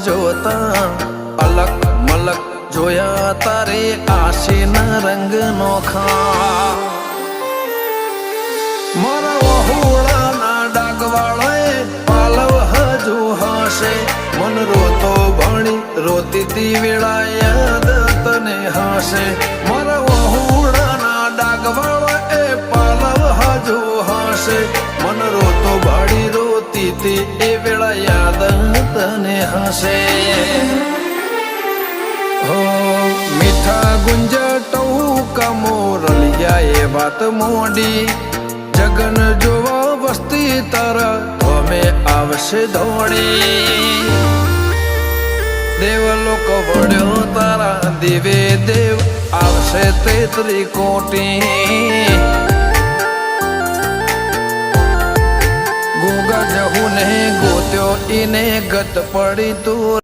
જોતા અલક મલક જોયા તારે આશીના રંગ નોખા મારા વહુડાના ડાગવાળાએ પાલવ હજુ હશે મન રોતો ભણી રોતી તી વેળા યાદ તને હશે મારા વહુડાના ડાગવાળાએ પાલવ હજુ હશે મન રોતો ભાડી રોતી તી એ વેળા યાદ તને હશે હો મીઠા ગુંજટો કમોરલિયા એ વાત મોડી જગન જોવા વસ્તી તારા અમે આવશે દોડી દેવલોક વળ્યો તારા દેવે દેવ આવશે તે ત્રિકોટી ગોગા જહુ ને ગોત્યો ઈને ગત પડી તું